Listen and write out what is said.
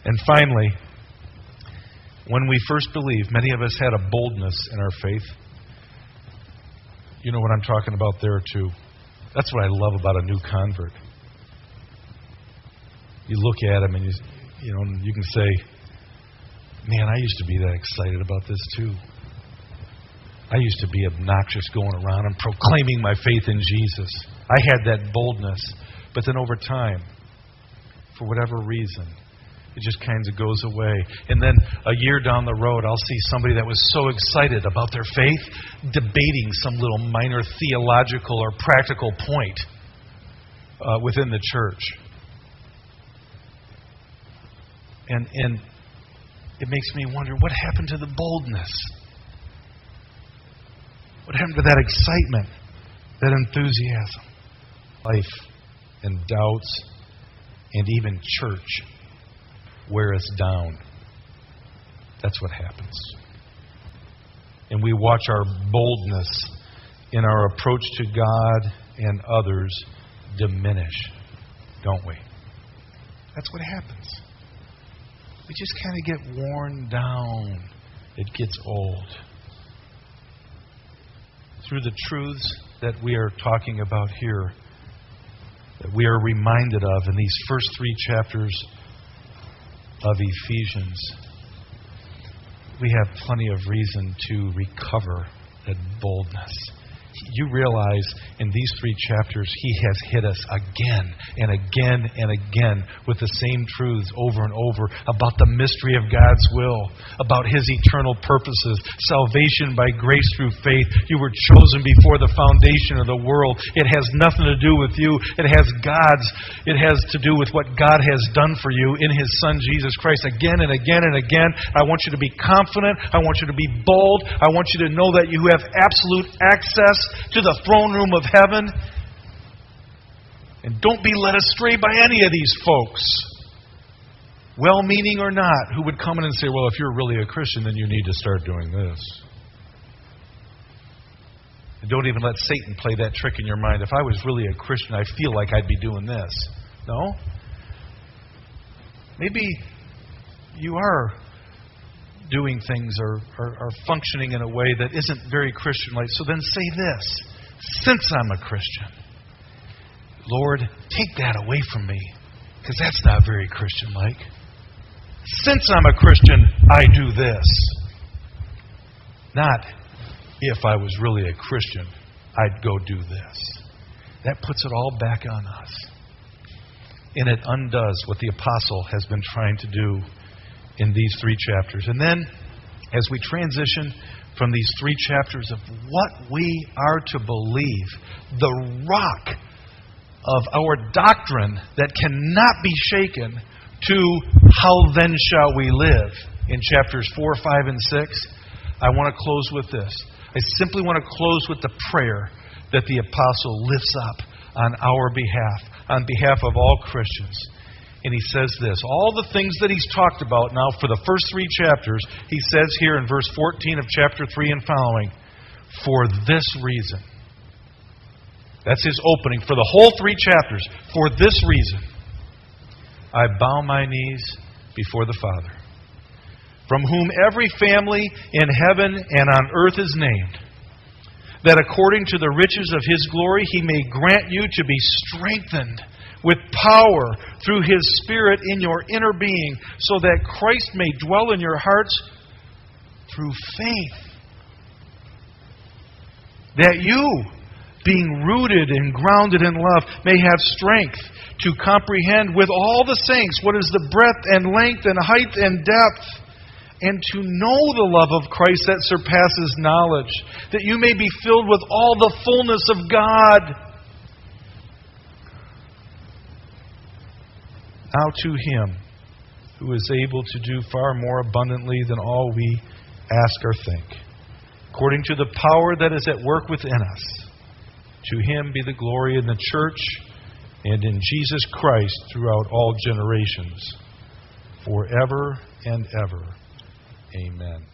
And finally, when we first believed, many of us had a boldness in our faith. You know what I'm talking about there too. That's what I love about a new convert. You look at him and you can say, man, I used to be that excited about this too. I used to be obnoxious going around and proclaiming my faith in Jesus. I had that boldness. But then over time, for whatever reason, it just kind of goes away. And then a year down the road, I'll see somebody that was so excited about their faith, debating some little minor theological or practical point within the church. And it makes me wonder, what happened to the boldness? What happened to that excitement, that enthusiasm? Life and doubts and even church wear us down. That's what happens. And we watch our boldness in our approach to God and others diminish, don't we? That's what happens. We just kind of get worn down. It gets old. Through the truths that we are talking about here, that we are reminded of in these first 3 chapters of Ephesians, we have plenty of reason to recover that boldness. You realize in these 3 chapters, he has hit us again and again and again with the same truths over and over about the mystery of God's will, about his eternal purposes, salvation by grace through faith. You were chosen before the foundation of the world. It has nothing to do with you. It has to do with what God has done for you in his Son, Jesus Christ. Again and again and again, I want you to be confident. I want you to be bold. I want you to know that you have absolute access to the throne room of heaven. And don't be led astray by any of these folks, well-meaning or not, who would come in and say, well, if you're really a Christian, then you need to start doing this. And don't even let Satan play that trick in your mind. If I was really a Christian, I feel like I'd be doing this. No? Maybe you are doing things or functioning in a way that isn't very Christian-like. So then say this: since I'm a Christian, Lord, take that away from me, because that's not very Christian-like. Since I'm a Christian, I do this. Not, if I was really a Christian, I'd go do this. That puts it all back on us. And it undoes what the apostle has been trying to do in these 3 chapters. And then, as we transition from these 3 chapters of what we are to believe, the rock of our doctrine that cannot be shaken, to how then shall we live, in chapters 4, 5, and 6, I want to close with this. I simply want to close with the prayer that the apostle lifts up on our behalf, on behalf of all Christians. And he says this: all the things that he's talked about now for the first 3 chapters, he says here in verse 14 of chapter 3 and following, for this reason. That's his opening for the whole 3 chapters. For this reason, I bow my knees before the Father, from whom every family in heaven and on earth is named, that according to the riches of his glory he may grant you to be strengthened with power through his Spirit in your inner being, so that Christ may dwell in your hearts through faith. That you, being rooted and grounded in love, may have strength to comprehend with all the saints what is the breadth and length and height and depth, and to know the love of Christ that surpasses knowledge, that you may be filled with all the fullness of God. Now to him who is able to do far more abundantly than all we ask or think, according to the power that is at work within us, to him be the glory in the church and in Jesus Christ throughout all generations, forever and ever. Amen.